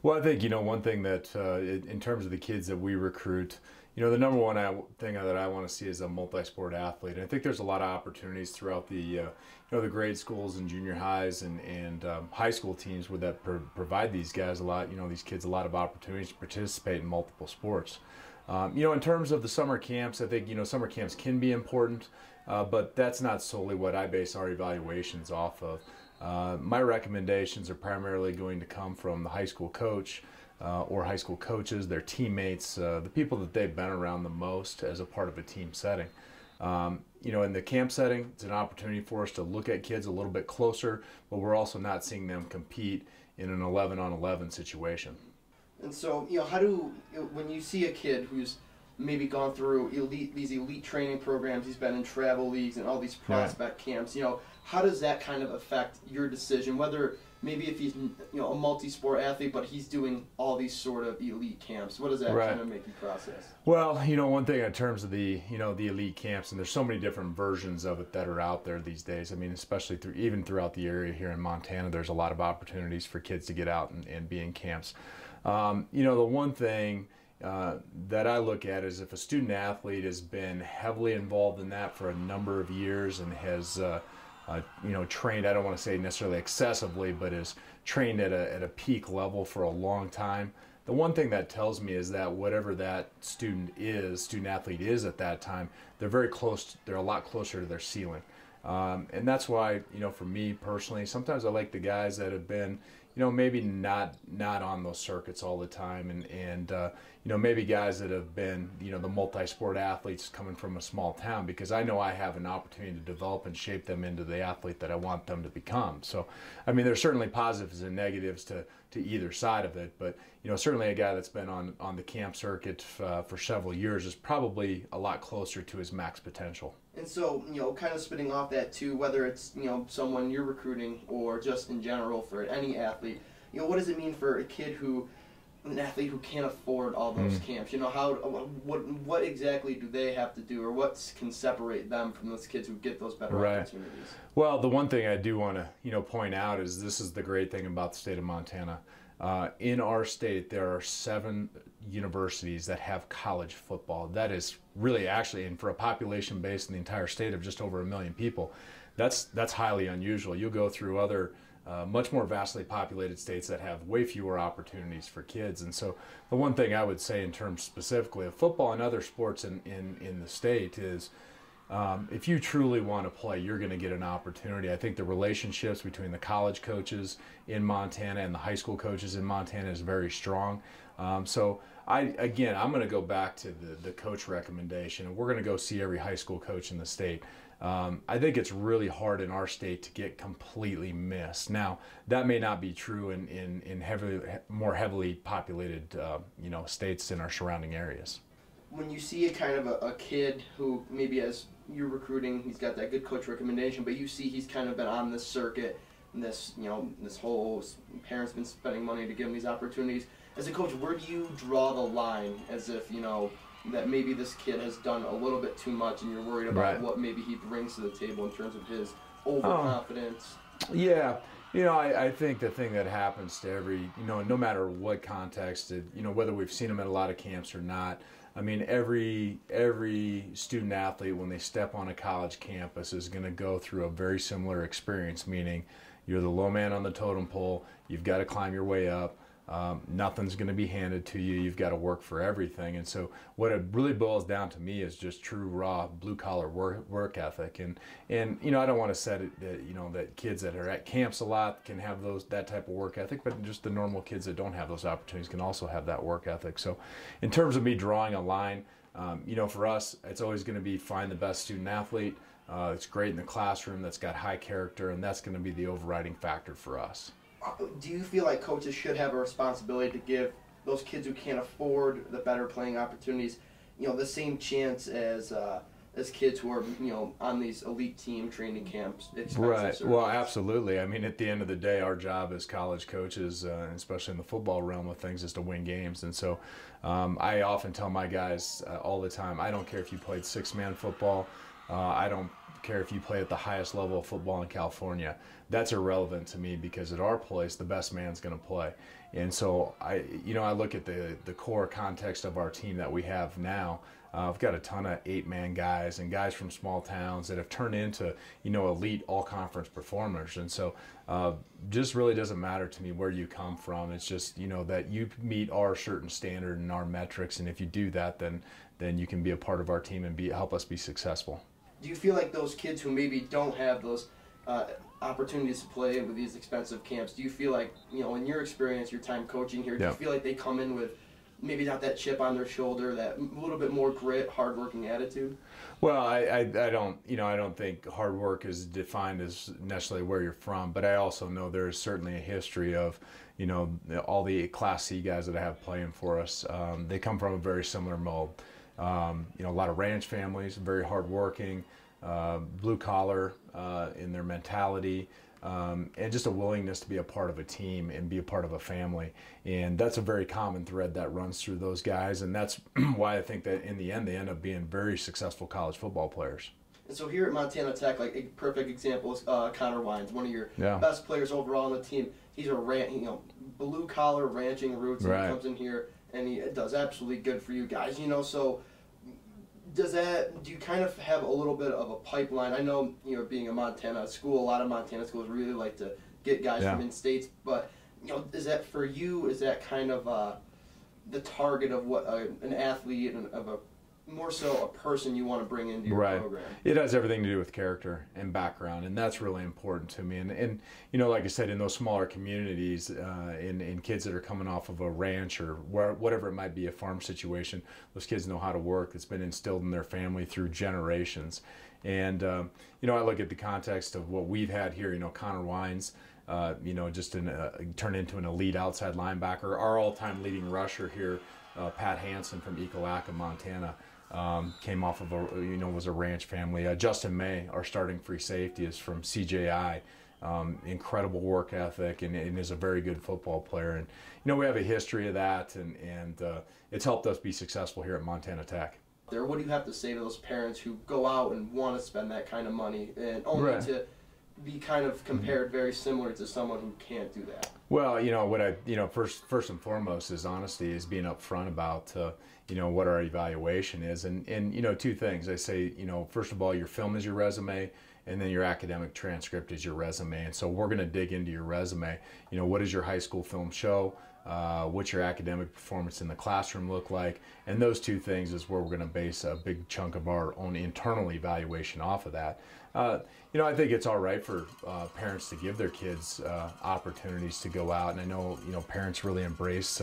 Well, I think, one thing that in terms of the kids that we recruit, the number one thing that I want to see is a multi-sport athlete. And I think there's a lot of opportunities throughout the grade schools and junior highs and high school teams where that provide these guys a lot, these kids a lot of opportunities to participate in multiple sports. In terms of the summer camps, I think, summer camps can be important, but that's not solely what I base our evaluations off of. My recommendations are primarily going to come from the high school coach or high school coaches, their teammates, the people that they've been around the most as a part of a team setting. In the camp setting, it's an opportunity for us to look at kids a little bit closer, but we're also not seeing them compete in an 11-on-11 situation. And so, when you see a kid who's maybe gone through these elite training programs, he's been in travel leagues and all these prospect camps, how does that kind of affect your decision, whether maybe if he's a multi-sport athlete but he's doing all these sort of elite camps, what does that kind of make you process? Well, one thing in terms of the elite camps, and there's so many different versions of it that are out there these days. I mean, especially even throughout the area here in Montana, there's a lot of opportunities for kids to get out and be in camps. The one thing that I look at is if a student athlete has been heavily involved in that for a number of years and has trained, I don't want to say necessarily excessively, but is trained at a peak level for a long time. The one thing that tells me is that whatever that student athlete is at that time, they're very close, they're a lot closer to their ceiling. And that's why, for me personally, sometimes I like the guys that have been, maybe not on those circuits all the time, and maybe guys that have been, the multi-sport athletes coming from a small town, because I know I have an opportunity to develop and shape them into the athlete that I want them to become. So, I mean, there's certainly positives and negatives to either side of it, but, certainly a guy that's been on the camp circuit for several years is probably a lot closer to his max potential. And so, kind of spinning off that too, whether it's, someone you're recruiting or just in general for any athlete, what does it mean for an athlete who can't afford all those camps? What exactly do they have to do, or what can separate them from those kids who get those better opportunities? Well, the one thing I do want to, point out is this is the great thing about the state of Montana. In our state, there are 7 universities that have college football. That is really actually, and for a population base in the entire state of just over 1 million people, that's highly unusual. You'll go through other much more vastly populated states that have way fewer opportunities for kids. And so the one thing I would say in terms specifically of football and other sports in the state is if you truly want to play, you're going to get an opportunity. I think the relationships between the college coaches in Montana and the high school coaches in Montana is very strong. So I'm going to go back to the coach recommendation, and we're going to go see every high school coach in the state. I think it's really hard in our state to get completely missed. Now, that may not be true in more heavily populated states in our surrounding areers. When you see a kid who maybe as you're recruiting, he's got that good coach recommendation, but you see he's kind of been on this circuit, and this whole parents been spending money to give him these opportunities. As a coach, where do you draw the line as if, that maybe this kid has done a little bit too much and you're worried about what maybe he brings to the table in terms of his overconfidence? Yeah. I think the thing that happens to every, no matter what context, whether we've seen them at a lot of camps or not, I mean, every student athlete, when they step on a college campus, is going to go through a very similar experience, meaning you're the low man on the totem pole, you've got to climb your way up, nothing's going to be handed to you, you've got to work for everything. And so what it really boils down to me is just true, raw, blue-collar work ethic. And I don't want to say that kids that are at camps a lot can have that type of work ethic, but just the normal kids that don't have those opportunities can also have that work ethic. So in terms of me drawing a line, for us, it's always going to be find the best student athlete. It's great in the classroom, that's got high character, and that's going to be the overriding factor for us. Do you feel like coaches should have a responsibility to give those kids who can't afford the better playing opportunities, the same chance as kids who are, on these elite team training camps? Right. Well, absolutely. I mean, at the end of the day, our job as college coaches, especially in the football realm of things, is to win games. And so I often tell my guys all the time, I don't care if you played 6-man football. I don't care if you play at the highest level of football in California. That's irrelevant to me, because at our place, the best man's going to play. And so I look at the core context of our team that we have now. I've got a ton of 8-man guys and guys from small towns that have turned into, elite all-conference performers. And so just really doesn't matter to me where you come from. It's just, that you meet our certain standard and our metrics. And if you do that, then you can be a part of our team and help us be successful. Do you feel like those kids who maybe don't have those opportunities to play with these expensive camps, do you feel like, in your experience, your time coaching here, do you feel like they come in with maybe not that chip on their shoulder, that little bit more grit, hardworking attitude? Well, I don't think hard work is defined as necessarily where you're from, but I also know there's certainly a history of, all the Class C guys that I have playing for us. They come from a very similar mold. A lot of ranch families, very hardworking, blue collar in their mentality. And just a willingness to be a part of a team and be a part of a family. And that's a very common thread that runs through those guys. And that's why I think that in the end, they end up being very successful college football players. And so here at Montana Tech, like a perfect example is Connor Wines, one of your best players overall on the team. He's a blue collar ranching roots. And he comes in here and he does absolutely good for you guys. So do you kind of have a little bit of a pipeline? I know, being a Montana school, a lot of Montana schools really like to get guys from in-states, but, is that for you, is that kind of the target of what an athlete and of a more so a person you want to bring into your program? It has everything to do with character and background, and that's really important to me. And like I said, in those smaller communities, in kids that are coming off of a ranch or whatever it might be, a farm situation, those kids know how to work. It's been instilled in their family through generations. And I look at the context of what we've had here. Connor Wines, just turned into an elite outside linebacker. Our all-time leading rusher here, Pat Hansen from Ekalaka, Montana. Came off of was a ranch family. Justin May, our starting free safety, is from CJI. Incredible work ethic and is a very good football player. And we have a history of that, and it's helped us be successful here at Montana Tech. What do you have to say to those parents who go out and want to spend that kind of money and only to be kind of compared very similar to someone who can't do that? Well, what I first and foremost is honesty, is being upfront about what our evaluation is, and two things. I say, first of all, your film is your resume, and then your academic transcript is your resume. And so we're going to dig into your resume. What does your high school film show? What's your academic performance in the classroom look like? And those two things is where we're going to base a big chunk of our own internal evaluation off of that. I think it's all right for parents to give their kids opportunities to go out, and I know parents really embrace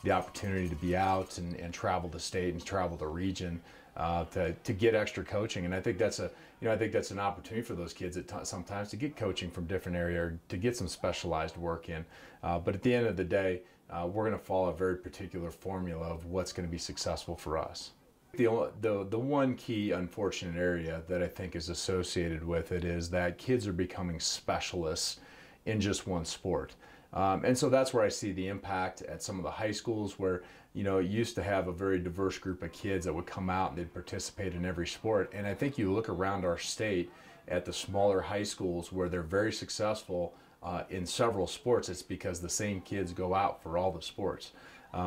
the opportunity to be out and travel the state and travel the region to get extra coaching. And I think that's an opportunity for those kids sometimes to get coaching from different areas, to get some specialized work in. But at the end of the day, we're going to follow a very particular formula of what's going to be successful for us. The one key unfortunate area that I think is associated with it is that kids are becoming specialists in just one sport. And so that's where I see the impact at some of the high schools where, it used to have a very diverse group of kids that would come out and they'd participate in every sport. And I think you look around our state at the smaller high schools where they're very successful in several sports, it's because the same kids go out for all the sports.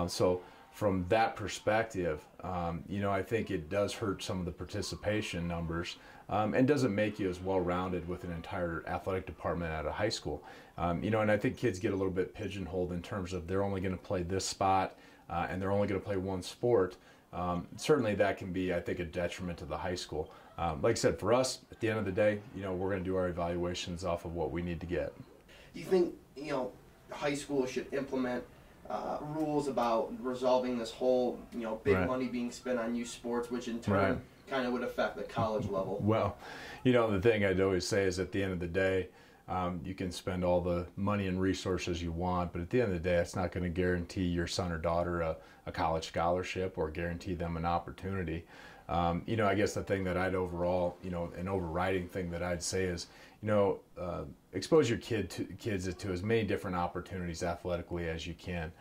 So from that perspective, I think it does hurt some of the participation numbers and doesn't make you as well-rounded with an entire athletic department at a high school. And I think kids get a little bit pigeonholed in terms of they're only going to play this spot and they're only going to play one sport. Certainly that can be, I think, a detriment to the high school. Like I said, for us, at the end of the day, we're going to do our evaluations off of what we need to get. Do you think, high school should implement rules about resolving this whole, big money being spent on youth sports, which in turn kind of would affect the college level? Well, the thing I'd always say is at the end of the day, you can spend all the money and resources you want, but at the end of the day, it's not going to guarantee your son or daughter a college scholarship or guarantee them an opportunity. I guess the thing that I'd overall, an overriding thing that I'd say is, expose your kids to as many different opportunities athletically as you can.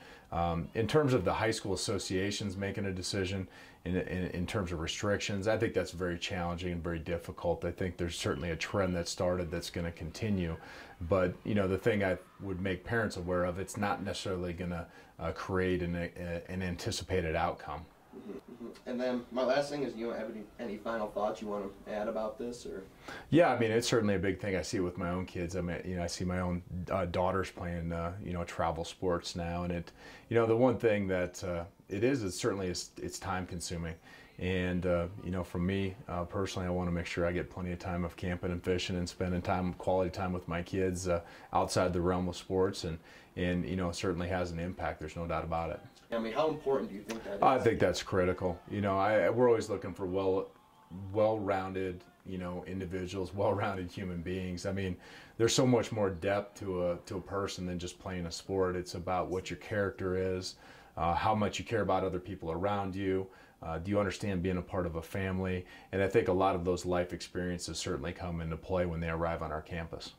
In terms of the high school associations making a decision in terms of restrictions, I think that's very challenging and very difficult. I think there's certainly a trend that started that's going to continue. But, the thing I would make parents aware of, it's not necessarily going to create an anticipated outcome. And then my last thing is, you have any final thoughts you want to add about this, or? Yeah, I mean, it's certainly a big thing I see with my own kids. I mean, I see my own daughters playing, travel sports now, and the one thing that it certainly it's time consuming. And, for me personally, I want to make sure I get plenty of time of camping and fishing and spending quality time with my kids outside the realm of sports, and certainly has an impact. There's no doubt about it. I mean, how important do you think that is? I think that's critical. We're always looking for well-rounded, individuals, well-rounded human beings. I mean, there's so much more depth to a person than just playing a sport. It's about what your character is, how much you care about other people around you. Do you understand being a part of a family? And I think a lot of those life experiences certainly come into play when they arrive on our campus.